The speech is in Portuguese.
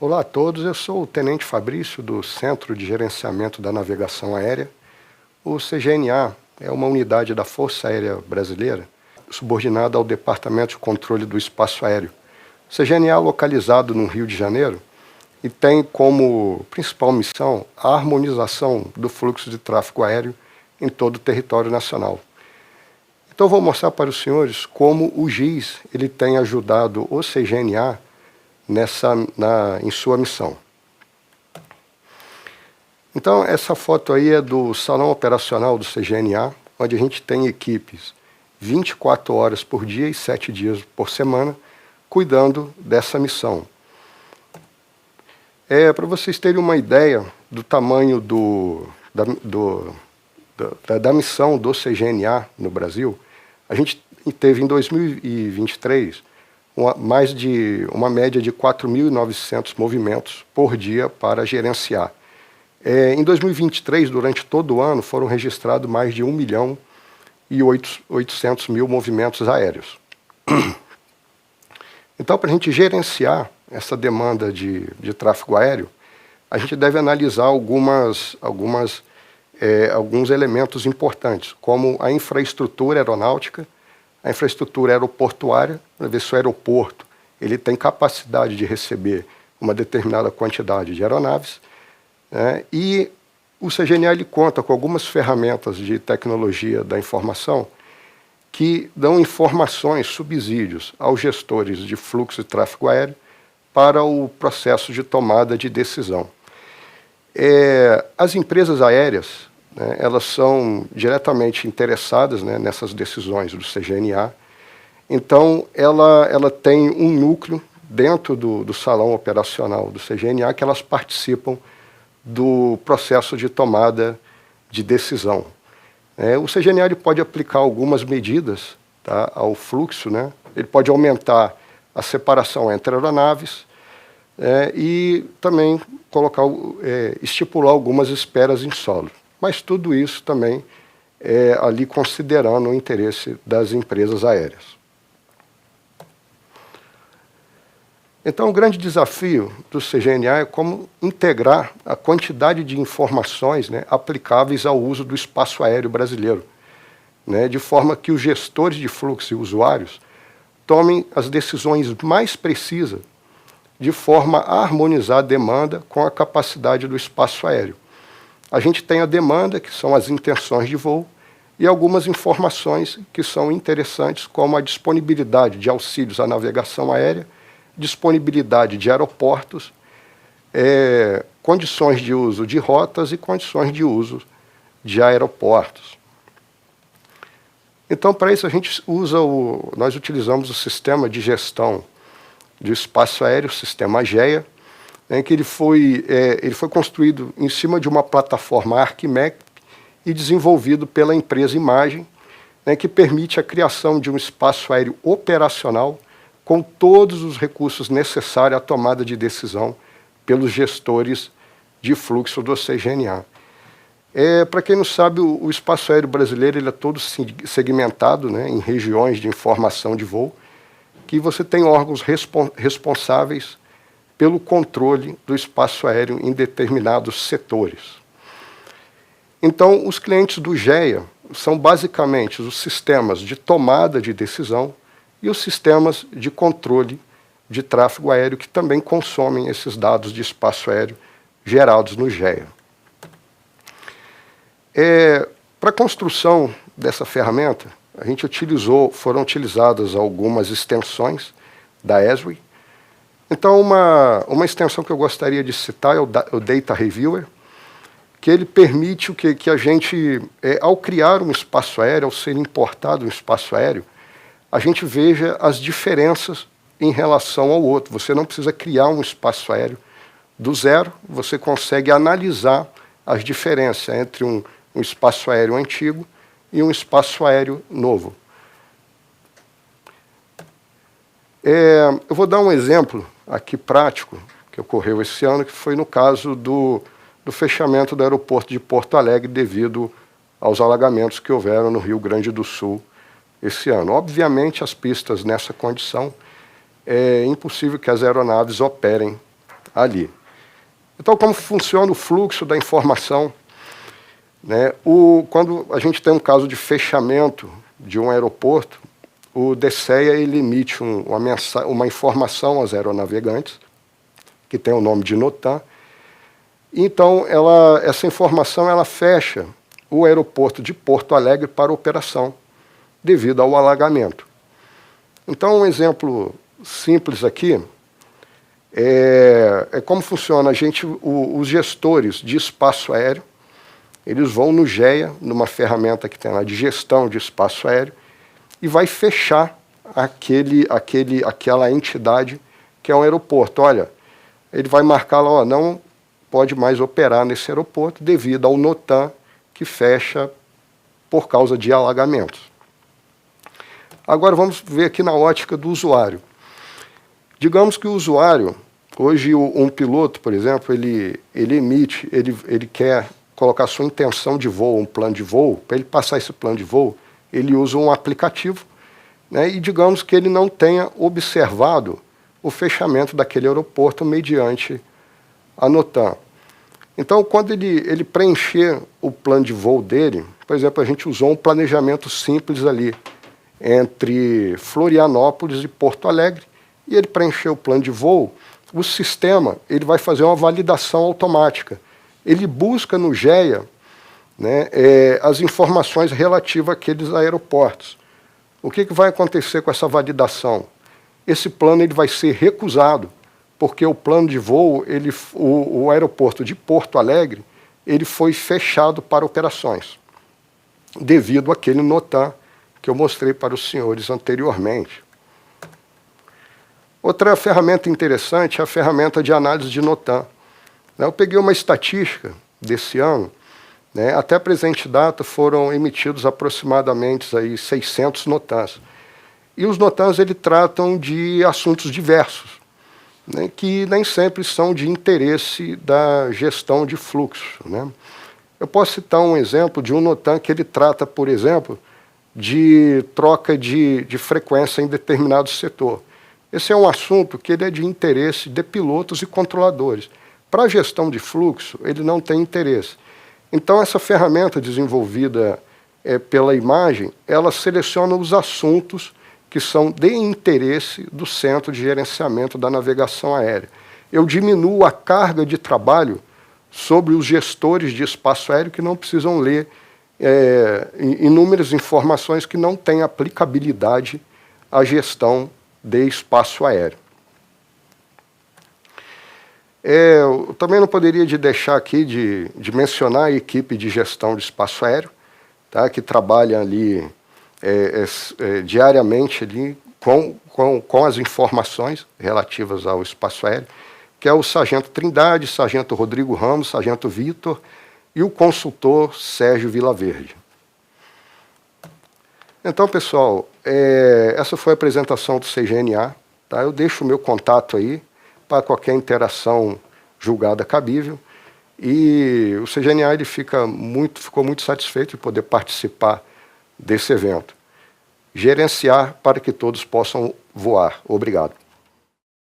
Olá a todos, eu sou o Tenente Fabrício do Centro de Gerenciamento da Navegação Aérea. O CGNA é uma unidade da Força Aérea Brasileira, subordinada ao Departamento de Controle do Espaço Aéreo. O CGNA é localizado no Rio de Janeiro e tem como principal missão a harmonização do fluxo de tráfego aéreo em todo o território nacional. Então vou mostrar para os senhores como o GIS ele tem ajudado o CGNA em sua missão. Então, essa foto aí é do salão operacional do CGNA, onde a gente tem equipes 24 horas por dia e 7 dias por semana, cuidando dessa missão. Para vocês terem uma ideia do tamanho da missão do CGNA no Brasil, a gente teve em 2023 uma média de 4.900 movimentos por dia para gerenciar. Em 2023, durante todo o ano, foram registrados mais de 1.800.000 movimentos aéreos. Então, para a gente gerenciar essa demanda de tráfego aéreo, a gente deve analisar alguns elementos importantes, como a infraestrutura aeronáutica, a infraestrutura aeroportuária, para ver se o aeroporto ele tem capacidade de receber uma determinada quantidade de aeronaves, né? E o CGNA ele conta com algumas ferramentas de tecnologia da informação que dão informações, subsídios aos gestores de fluxo de tráfego aéreo para o processo de tomada de decisão. As empresas aéreas, né, elas são diretamente interessadas, né, nessas decisões do CGNA. Então, ela tem um núcleo dentro do salão operacional do CGNA que elas participam do processo de tomada de decisão. O CGNA ele pode aplicar algumas medidas, tá, ao fluxo, né? Ele pode aumentar a separação entre aeronaves e também estipular algumas esperas em solo. Mas tudo isso também ali considerando o interesse das empresas aéreas. Então, o grande desafio do CGNA é como integrar a quantidade de informações, né, aplicáveis ao uso do espaço aéreo brasileiro, né, de forma que os gestores de fluxo e usuários tomem as decisões mais precisas, de forma a harmonizar a demanda com a capacidade do espaço aéreo. A gente tem a demanda, que são as intenções de voo, e algumas informações que são interessantes, como a disponibilidade de auxílios à navegação aérea, disponibilidade de aeroportos, condições de uso de rotas e condições de uso de aeroportos. Então, para isso, nós utilizamos o sistema de gestão do espaço aéreo, o sistema AGEA, que ele foi construído em cima de uma plataforma ArcMap e desenvolvido pela empresa Imagem, que permite a criação de um espaço aéreo operacional com todos os recursos necessários à tomada de decisão pelos gestores de fluxo do CGNA. Para quem não sabe, o espaço aéreo brasileiro ele é todo segmentado, né, em regiões de informação de voo, que você tem órgãos responsáveis pelo controle do espaço aéreo em determinados setores. Então, os clientes do GEA são basicamente os sistemas de tomada de decisão e os sistemas de controle de tráfego aéreo que também consomem esses dados de espaço aéreo gerados no GEA. Para a construção dessa ferramenta, foram utilizadas algumas extensões da Esri. Então, uma extensão que eu gostaria de citar é o Data Reviewer, que ele permite que a gente, ao criar um espaço aéreo, ao ser importado um espaço aéreo, a gente veja as diferenças em relação ao outro. Você não precisa criar um espaço aéreo do zero, você consegue analisar as diferenças entre um espaço aéreo antigo e um espaço aéreo novo. Eu vou dar um exemplo aqui prático que ocorreu esse ano, que foi no caso do fechamento do aeroporto de Porto Alegre devido aos alagamentos que houveram no Rio Grande do Sul esse ano. Obviamente, as pistas nessa condição, é impossível que as aeronaves operem ali. Então, como funciona o fluxo da informação? Né? Quando a gente tem um caso de fechamento de um aeroporto, o DSEA ele emite uma informação aos aeronavegantes, que tem o nome de NOTAM. Então, essa informação ela fecha o aeroporto de Porto Alegre para operação, devido ao alagamento. Então, um exemplo simples aqui é como funciona. Os gestores de espaço aéreo, eles vão no GEA, numa ferramenta que tem lá de gestão de espaço aéreo, e vai fechar aquela entidade que é um aeroporto. Olha, ele vai marcar lá, ó, não pode mais operar nesse aeroporto devido ao NOTAM que fecha por causa de alagamentos. Agora vamos ver aqui na ótica do usuário. Digamos que o usuário, hoje um piloto, por exemplo, ele quer colocar sua intenção de voo, um plano de voo. Para ele passar esse plano de voo, ele usa um aplicativo, né, e digamos que ele não tenha observado o fechamento daquele aeroporto mediante a NOTAM. Então, quando ele preencher o plano de voo dele, por exemplo, a gente usou um planejamento simples ali entre Florianópolis e Porto Alegre, e ele preencheu o plano de voo, o sistema ele vai fazer uma validação automática. Ele busca no GEA, né, as informações relativas àqueles aeroportos. O que vai acontecer com essa validação? Esse plano ele vai ser recusado, porque o plano de voo, o aeroporto de Porto Alegre, ele foi fechado para operações, devido àquele NOTAM que eu mostrei para os senhores anteriormente. Outra ferramenta interessante é a ferramenta de análise de NOTAM. Eu peguei uma estatística desse ano, né, até a presente data foram emitidos aproximadamente aí 600 NOTAMs. E os NOTAMs ele tratam de assuntos diversos, né, que nem sempre são de interesse da gestão de fluxo. Né? Eu posso citar um exemplo de um NOTAM que ele trata, por exemplo, de troca de frequência em determinado setor. Esse é um assunto que ele é de interesse de pilotos e controladores. Para a gestão de fluxo, ele não tem interesse. Então, essa ferramenta desenvolvida pela imagem, ela seleciona os assuntos que são de interesse do Centro de Gerenciamento da Navegação Aérea. Eu diminuo a carga de trabalho sobre os gestores de espaço aéreo que não precisam ler inúmeras informações que não têm aplicabilidade à gestão de espaço aéreo. Eu também não poderia deixar aqui de mencionar a equipe de gestão de espaço aéreo, tá, que trabalha ali diariamente ali com as informações relativas ao espaço aéreo, que é o Sargento Trindade, Sargento Rodrigo Ramos, Sargento Vitor e o consultor Sérgio Vilaverde. Então, pessoal, essa foi a apresentação do CGNA. Tá? Eu deixo o meu contato aí para qualquer interação julgada cabível. E o CGNA ele ficou muito satisfeito de poder participar desse evento. Gerenciar para que todos possam voar. Obrigado.